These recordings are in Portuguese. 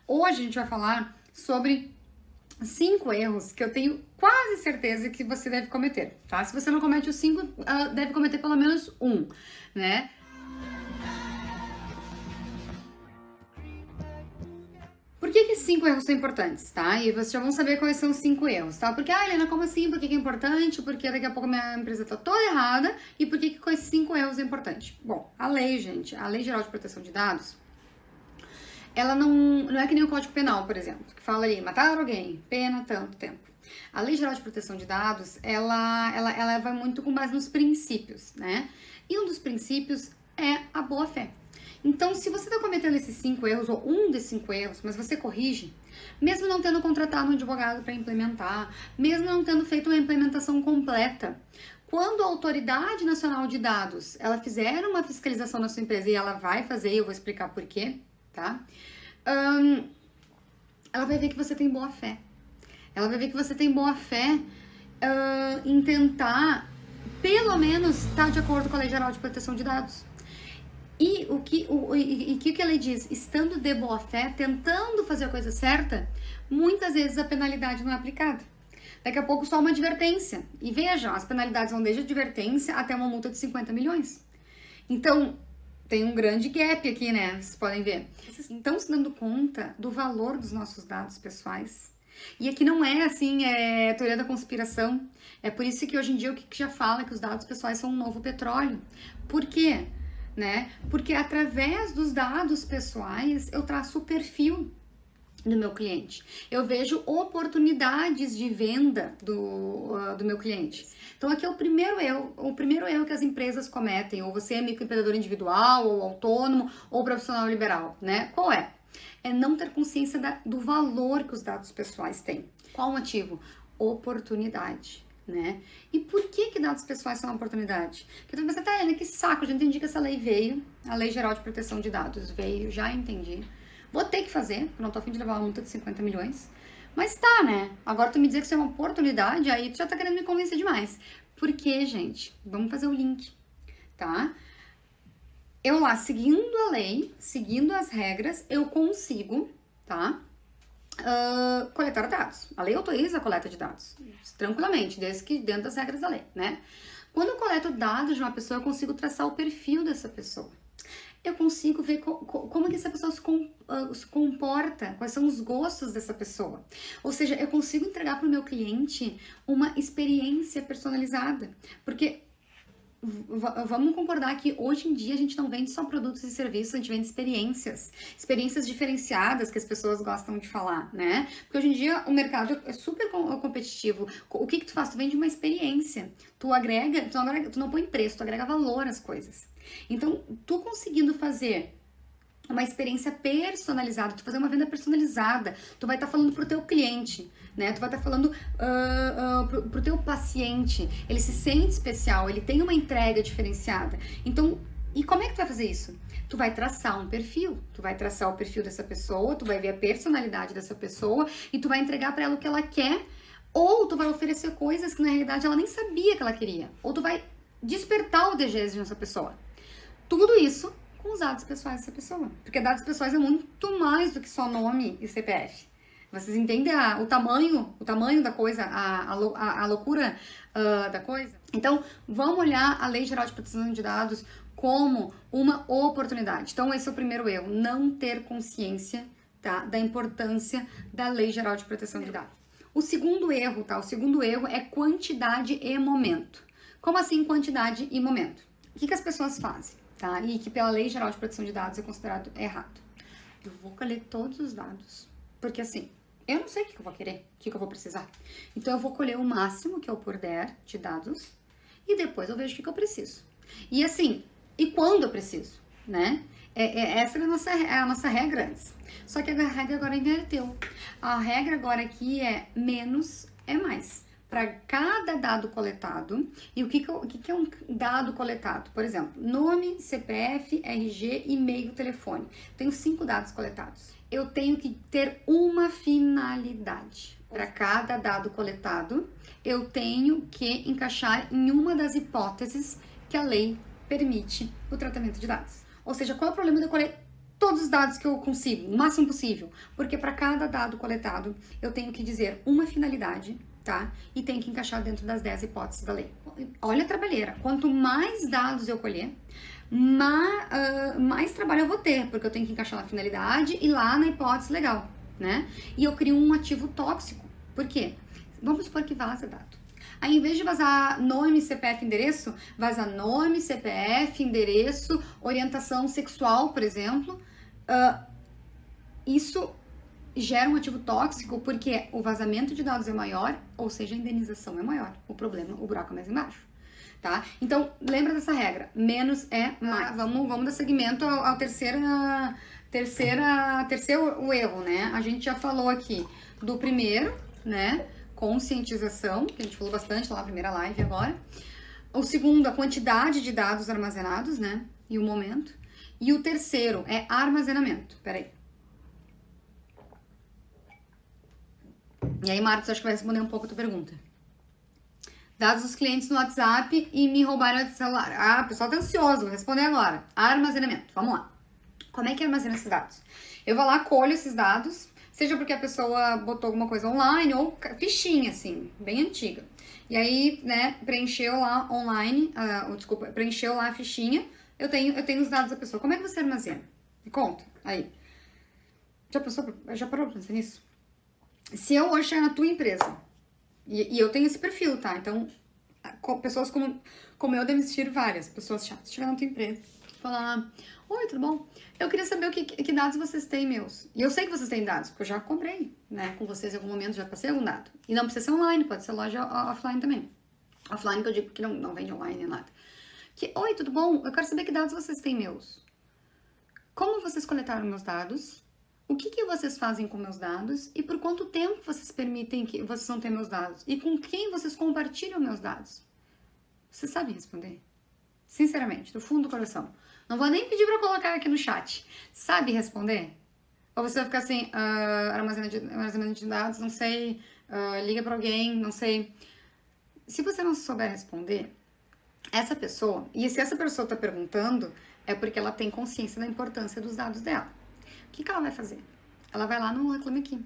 Hoje a gente vai falar sobre 5 erros que eu tenho quase certeza que você deve cometer, tá? Se você não comete os 5, deve cometer pelo menos um, né? Por que 5 erros são importantes, tá? E vocês já vão saber quais são os 5 erros, tá? Porque, Helena, como assim? Por que é importante? Porque daqui a pouco minha empresa tá toda errada. E por que com esses 5 erros é importante? Bom, a lei, gente, a Lei Geral de Proteção de Dados, ela não é que nem o Código Penal, por exemplo, que fala ali, matar alguém, pena tanto tempo. A Lei Geral de Proteção de Dados, ela vai muito com base nos princípios, né? E um dos princípios é a boa-fé. Então, se você está cometendo esses 5 erros, ou um desses 5 erros, mas você corrige, mesmo não tendo contratado um advogado para implementar, mesmo não tendo feito uma implementação completa, quando a Autoridade Nacional de Dados, ela fizer uma fiscalização na sua empresa, e ela vai fazer, e eu vou explicar por quê, tá? Ela vai ver que você tem boa fé. Ela vai ver que você tem boa fé em tentar, pelo menos, estar de acordo com a Lei Geral de Proteção de Dados. E o que a lei diz? Estando de boa fé, tentando fazer a coisa certa, muitas vezes a penalidade não é aplicada. Daqui a pouco só uma advertência. E vejam, as penalidades vão desde advertência até uma multa de 50 milhões. Então, tem um grande gap aqui, né? Vocês podem ver. Vocês estão se dando conta do valor dos nossos dados pessoais? E aqui não é assim, teoria da conspiração. É por isso que hoje em dia o que já fala que os dados pessoais são um novo petróleo. Por quê? Né? Porque através dos dados pessoais eu traço o perfil do meu cliente. Eu vejo oportunidades de venda do meu cliente. Então aqui é o primeiro erro que as empresas cometem, ou você é microempreendedor individual, ou autônomo, ou profissional liberal, né? Qual é? É não ter consciência do valor que os dados pessoais têm. Qual o motivo? Oportunidade. Né? E por que dados pessoais são uma oportunidade? Porque tu pensa, tá, Helena, que saco, já entendi que essa lei veio, a Lei Geral de Proteção de Dados veio, já entendi. Vou ter que fazer, porque não tô a fim de levar uma multa de 50 milhões. Mas tá, né? Agora tu me dizer que isso é uma oportunidade, aí tu já tá querendo me convencer demais. Por quê, gente? Vamos fazer o link, tá? Eu lá, seguindo a lei, seguindo as regras, eu consigo, tá? Coletar dados. A lei autoriza a coleta de dados, tranquilamente, desde que dentro das regras da lei, né? Quando eu coleto dados de uma pessoa, eu consigo traçar o perfil dessa pessoa. Eu consigo ver como que essa pessoa se comporta, quais são os gostos dessa pessoa. Ou seja, eu consigo entregar para o meu cliente uma experiência personalizada. Porque vamos concordar que hoje em dia a gente não vende só produtos e serviços, a gente vende experiências diferenciadas que as pessoas gostam de falar, né? Porque hoje em dia o mercado é super competitivo. O que tu faz? Tu vende uma experiência, tu não põe preço, tu agrega valor às coisas. Então, tu conseguindo fazer uma experiência personalizada, tu fazer uma venda personalizada, tu vai estar falando pro teu cliente, né? Tu vai estar falando pro teu paciente, ele se sente especial, ele tem uma entrega diferenciada. Então, e como é que tu vai fazer isso? Tu vai traçar um perfil, tu vai traçar o perfil dessa pessoa, tu vai ver a personalidade dessa pessoa e tu vai entregar para ela o que ela quer, ou tu vai oferecer coisas que na realidade ela nem sabia que ela queria, ou tu vai despertar o desejo nessa pessoa. Tudo isso com os dados pessoais dessa pessoa. Porque dados pessoais é muito mais do que só nome e CPF. Vocês entendem o tamanho da coisa, a loucura da coisa? Então, vamos olhar a Lei Geral de Proteção de Dados como uma oportunidade. Então, esse é o primeiro erro, não ter consciência, tá, da importância da Lei Geral de Proteção de Dados. O segundo erro, tá? O segundo erro é quantidade e momento. Como assim quantidade e momento? O que as pessoas fazem? Tá? E que pela Lei Geral de Proteção de Dados é considerado errado. Eu vou colher todos os dados, porque assim, eu não sei o que eu vou querer, o que eu vou precisar. Então eu vou colher o máximo que eu puder de dados e depois eu vejo o que eu preciso. E assim, e quando eu preciso, né? Essa é a nossa regra antes. Só que a regra agora inverteu. A regra agora aqui é menos é mais. Para cada dado coletado, e o que é um dado coletado? Por exemplo, nome, CPF, RG, e-mail, telefone. Tenho 5 dados coletados. Eu tenho que ter uma finalidade. Para cada dado coletado, eu tenho que encaixar em uma das hipóteses que a lei permite o tratamento de dados. Ou seja, qual é o problema de eu colher todos os dados que eu consigo, o máximo possível, porque para cada dado coletado eu tenho que dizer uma finalidade, tá? E tem que encaixar dentro das 10 hipóteses da lei. Olha a trabalheira, quanto mais dados eu colher, mais trabalho eu vou ter, porque eu tenho que encaixar na finalidade e lá na hipótese legal, né? E eu crio um ativo tóxico. Por quê? Vamos supor que vaza dado. Aí, em vez de vazar nome, CPF, endereço, vaza nome, CPF, endereço, orientação sexual, por exemplo. Isso gera um ativo tóxico porque o vazamento de dados é maior, ou seja, a indenização é maior. O problema, o buraco é mais embaixo. Tá? Então, lembra dessa regra. Menos é mais. Vamos dar seguimento ao terceiro erro, né? A gente já falou aqui do primeiro, né? Conscientização, que a gente falou bastante lá na primeira live agora. O segundo, a quantidade de dados armazenados, né? E o momento. E o terceiro é armazenamento. Peraí. E aí, Marcos, acho que vai responder um pouco a tua pergunta. Dados dos clientes no WhatsApp e me roubaram o celular. Ah, o pessoal tá ansioso, vou responder agora. Armazenamento, vamos lá. Como é que armazena esses dados? Eu vou lá, colho esses dados, seja porque a pessoa botou alguma coisa online ou fichinha, assim, bem antiga. E aí, né, preencheu lá online, preencheu lá a fichinha, eu tenho os dados da pessoa. Como é que você armazena? Me conta, aí. Já parou pra pensar nisso? Se eu hoje chegar na tua empresa, e eu tenho esse perfil, tá? Então, pessoas como eu devem existir várias pessoas chatas. Chegar na tua empresa, falar, oi, tudo bom? Eu queria saber que dados vocês têm meus. E eu sei que vocês têm dados, porque eu já comprei, né? Com vocês em algum momento, já passei algum dado. E não precisa ser online, pode ser loja offline também. Offline que eu digo que não vende online nem nada. Oi, tudo bom? Eu quero saber que dados vocês têm meus. Como vocês coletaram meus dados? O que vocês fazem com meus dados? E por quanto tempo vocês permitem que vocês não tenham meus dados? E com quem vocês compartilham meus dados? Vocês sabem responder? Sinceramente, do fundo do coração. Não vou nem pedir pra colocar aqui no chat. Sabe responder? Ou você vai ficar assim, armazenamento de dados, não sei, liga pra alguém, não sei. Se você não souber responder, essa pessoa, e se essa pessoa tá perguntando, é porque ela tem consciência da importância dos dados dela. O que ela vai fazer? Ela vai lá no Reclame Aqui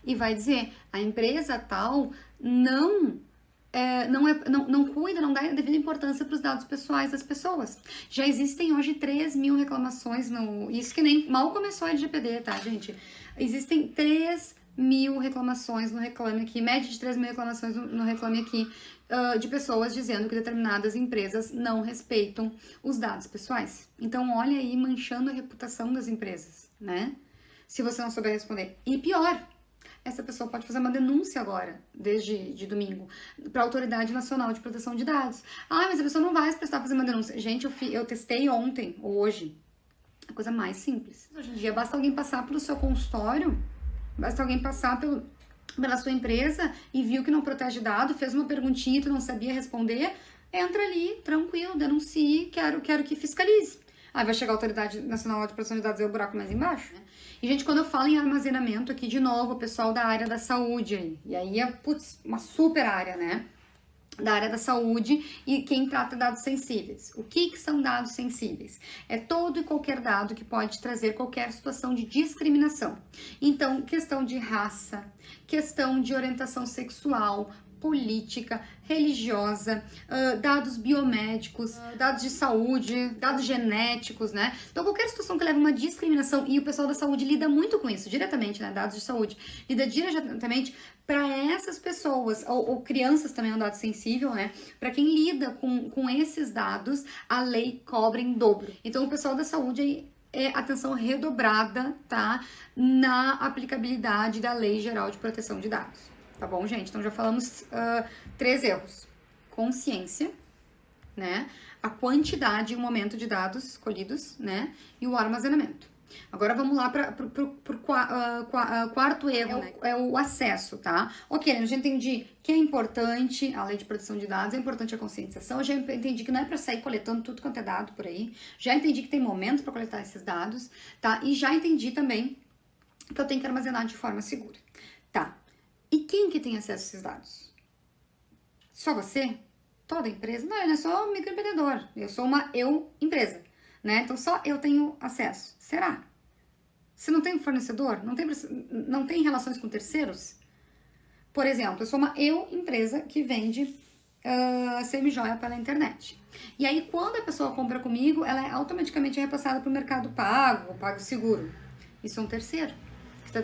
e vai dizer, a empresa tal não cuida, não dá a devida importância para os dados pessoais das pessoas. Já existem hoje 3.000 reclamações isso que nem mal começou a LGPD, tá, gente? Existem 3.000 reclamações no Reclame Aqui, média de 3.000 reclamações no Reclame Aqui, de pessoas dizendo que determinadas empresas não respeitam os dados pessoais. Então, olha aí, manchando a reputação das empresas, né? Se você não souber responder. E pior, essa pessoa pode fazer uma denúncia agora, desde domingo, para a Autoridade Nacional de Proteção de Dados. Ah, mas a pessoa não vai se prestar a fazer uma denúncia. Gente, eu testei ontem, ou hoje. A coisa mais simples. Hoje em dia, basta alguém passar pelo seu consultório, basta alguém passar pela sua empresa e viu que não protege dado, fez uma perguntinha e tu não sabia responder, entra ali, tranquilo, denuncie, quero que fiscalize. Aí vai chegar a Autoridade Nacional de Proteção de Dados e o buraco mais embaixo, né? E, gente, quando eu falo em armazenamento aqui, de novo, o pessoal da área da saúde aí. E aí é, uma super área, né? Da área da saúde e quem trata dados sensíveis. O que são dados sensíveis? É todo e qualquer dado que pode trazer qualquer situação de discriminação. Então, questão de raça, questão de orientação sexual, política, religiosa, dados biomédicos, dados de saúde, dados genéticos, né? Então, qualquer situação que leve a uma discriminação, e o pessoal da saúde lida muito com isso, diretamente, né? Dados de saúde, lida diretamente para essas pessoas, ou crianças também é um dado sensível, né? Para quem lida com esses dados, a lei cobra em dobro. Então, o pessoal da saúde aí é atenção redobrada, tá? Na aplicabilidade da Lei Geral de Proteção de Dados. Tá bom, gente? Então, já falamos 3 erros. Consciência, né? A quantidade e o momento de dados colhidos, né? E o armazenamento. Agora, vamos lá para o quarto erro, né? É o acesso, tá? Ok, eu já entendi que é importante a Lei de Proteção de Dados, é importante a conscientização, eu já entendi que não é para sair coletando tudo quanto é dado por aí, já entendi que tem momentos para coletar esses dados, tá? E já entendi também que eu tenho que armazenar de forma segura, tá? E quem que tem acesso a esses dados? Só você? Toda empresa? Não, eu não sou microempreendedor, eu sou uma empresa, né? Então só eu tenho acesso. Será? Você não tem fornecedor? Não tem relações com terceiros? Por exemplo, eu sou uma empresa que vende semi-joia pela internet. E aí, quando a pessoa compra comigo, ela é automaticamente repassada para o Mercado Pago, o PagSeguro. Isso é um terceiro que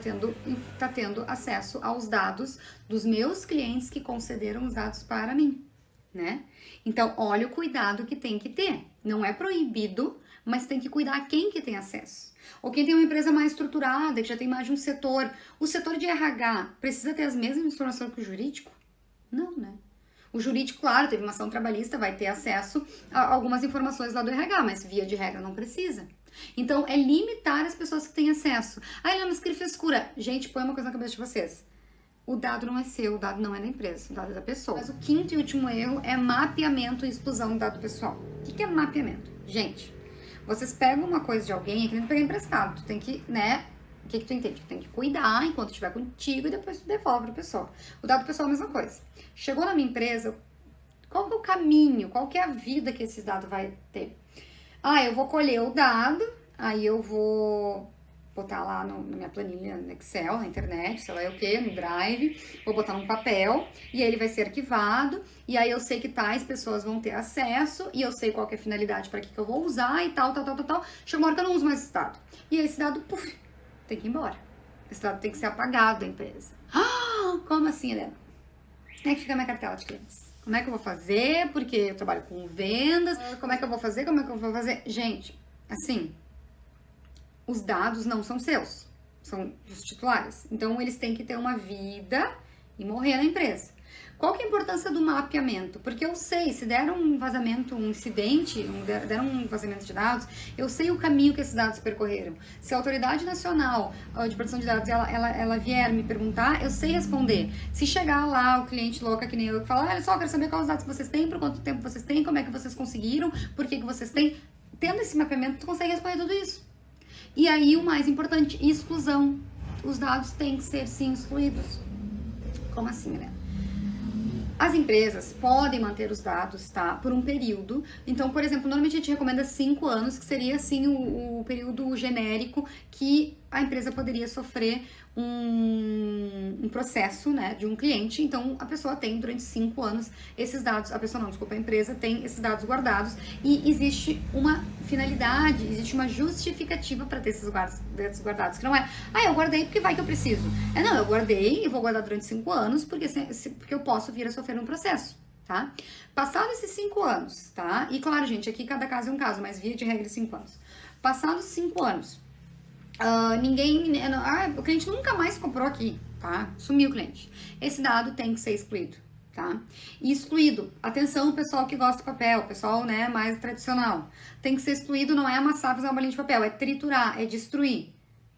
está tendo acesso aos dados dos meus clientes que concederam os dados para mim, né? Então, olha o cuidado que tem que ter. Não é proibido, mas tem que cuidar quem que tem acesso. Ou quem tem uma empresa mais estruturada, que já tem mais de um setor. O setor de RH precisa ter as mesmas informações que o jurídico? Não, né? O jurídico, claro, teve uma ação trabalhista, vai ter acesso a algumas informações lá do RH, mas via de regra não precisa. Então, é limitar as pessoas que têm acesso. Ah, Helena, mas que frescura. Gente, põe uma coisa na cabeça de vocês. O dado não é seu, o dado não é da empresa, o dado é da pessoa. Mas o quinto e último erro é mapeamento e exclusão do dado pessoal. O que é mapeamento? Gente, vocês pegam uma coisa de alguém, é que nem pegar emprestado. Tu tem que, né? O que tu entende? Tu tem que cuidar enquanto estiver contigo e depois tu devolve pra pessoa. O dado pessoal é a mesma coisa. Chegou na minha empresa, qual que é o caminho? Qual que é a vida que esse dado vai ter? Ah, eu vou colher o dado, aí eu vou botar lá na minha planilha no Excel, na internet, sei lá o que, no Drive, vou botar num papel, e aí ele vai ser arquivado, e aí eu sei que tais pessoas vão ter acesso, e eu sei qual que é a finalidade para que eu vou usar, e tal. Chega uma hora que eu não uso mais esse dado. E aí esse dado, puf, tem que ir embora. Esse dado tem que ser apagado da empresa. Ah, como assim, Helena? Como é que fica a minha cartela de clientes? Como é que eu vou fazer? Porque eu trabalho com vendas. Como é que eu vou fazer? Como é que eu vou fazer? Gente, assim, os dados não são seus, são dos titulares. Então, eles têm que ter uma vida e morrer na empresa. Qual que é a importância do mapeamento? Porque eu sei, se deram um vazamento, um incidente, deram um vazamento de dados, eu sei o caminho que esses dados percorreram. Se a Autoridade Nacional de Proteção de Dados, ela vier me perguntar, eu sei responder. Se chegar lá o cliente louca que nem eu, que fala, olha só, eu quero saber quais os dados que vocês têm, por quanto tempo vocês têm, como é que vocês conseguiram, por que vocês têm. Tendo esse mapeamento, tu consegue responder tudo isso. E aí, o mais importante, exclusão. Os dados têm que ser, sim, excluídos. Como assim, né? As empresas podem manter os dados, tá? Por um período. Então, por exemplo, normalmente a gente recomenda 5 anos, que seria, assim, o período genérico que a empresa poderia sofrer um processo, né, de um cliente. Então, a pessoa tem durante 5 anos esses dados, a empresa tem esses dados guardados e existe uma finalidade, existe uma justificativa para ter esses dados guardados, que não é, eu guardei porque vai que eu preciso. Não, eu guardei e vou guardar durante 5 anos porque eu posso vir a sofrer um processo, tá? Passados esses 5 anos, tá? E claro, gente, aqui cada caso é um caso, mas via de regra 5 anos. Passados 5 anos, o cliente nunca mais comprou aqui, tá? Sumiu o cliente. Esse dado tem que ser excluído, tá? E excluído, atenção, pessoal que gosta de papel, pessoal, né, mais tradicional. Tem que ser excluído, não é amassar, fazer uma bolinha de papel, é triturar, é destruir.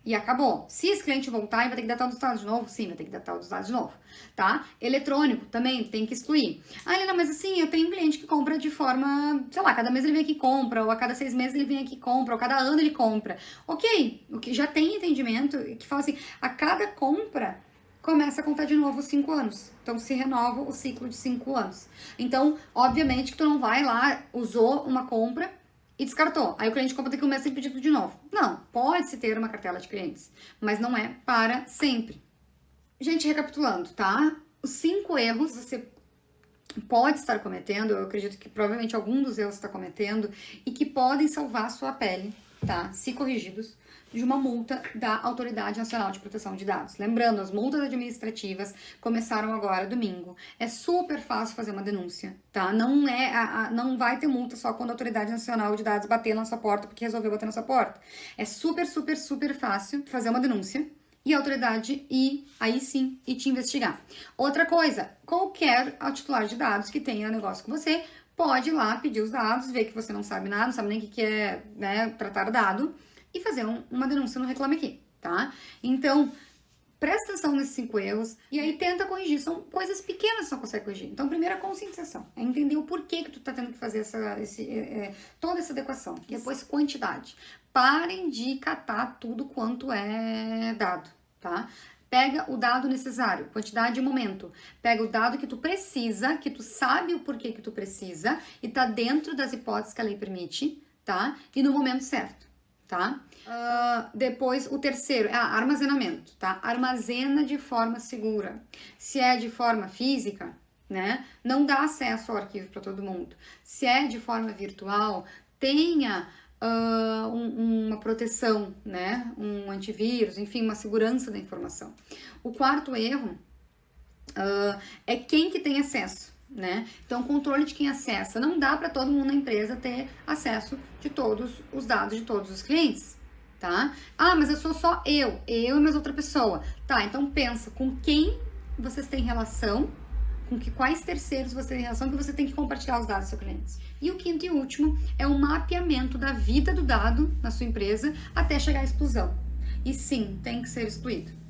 E acabou. Se esse cliente voltar, ele vai ter que datar os dados de novo? Sim, vai ter que datar os dados de novo, tá? Eletrônico também tem que excluir. Helena, mas assim, eu tenho um cliente que compra de forma, sei lá, cada mês ele vem aqui e compra, ou a cada 6 meses ele vem aqui e compra, ou cada ano ele compra. Ok, o que já tem entendimento, que fala assim, a cada compra começa a contar de novo os 5 anos. Então, se renova o ciclo de 5 anos. Então, obviamente que tu não vai lá, usou uma compra e descartou. Aí o cliente compra daqui a um mês tem pedido de novo. Não, pode-se ter uma cartela de clientes, mas não é para sempre. Gente, recapitulando, tá? Os 5 erros você pode estar cometendo, eu acredito que provavelmente algum dos erros está cometendo, e que podem salvar a sua pele, tá? Se corrigidos, de uma multa da Autoridade Nacional de Proteção de Dados. Lembrando, as multas administrativas começaram agora, domingo. É super fácil fazer uma denúncia, tá? Não vai ter multa só quando a Autoridade Nacional de Dados bater na sua porta, porque resolveu bater na sua porta. É super fácil fazer uma denúncia e a autoridade aí sim te investigar. Outra coisa, qualquer titular de dados que tenha negócio com você pode ir lá pedir os dados, ver que você não sabe nada, não sabe nem o que é, né, tratar dado, e fazer uma denúncia no Reclame Aqui, tá? Então, presta atenção nesses 5 erros e aí tenta corrigir. São coisas pequenas que você não consegue corrigir. Então, primeiro, a conscientização. É entender o porquê que tu tá tendo que fazer toda essa adequação. E depois, quantidade. Parem de catar tudo quanto é dado, tá? Pega o dado necessário, quantidade e momento. Pega o dado que tu precisa, que tu sabe o porquê que tu precisa e tá dentro das hipóteses que a lei permite, tá? E no momento certo. tá? Depois, o terceiro é armazenamento, tá? Armazena de forma segura. Se é de forma física, né, não dá acesso ao arquivo para todo mundo. Se é de forma virtual, tenha uma proteção, né, um antivírus, enfim, uma segurança da informação. O quarto erro é quem que tem acesso, né? Então, controle de quem acessa. Não dá para todo mundo na empresa ter acesso de todos os dados de todos os clientes, tá? Ah, mas eu sou só eu e mais outra pessoa. Tá, então pensa com quem vocês têm relação, com quais terceiros você tem relação, que você tem que compartilhar os dados dos seus clientes. E o quinto e último é o mapeamento da vida do dado na sua empresa até chegar à exclusão. E sim, tem que ser excluído.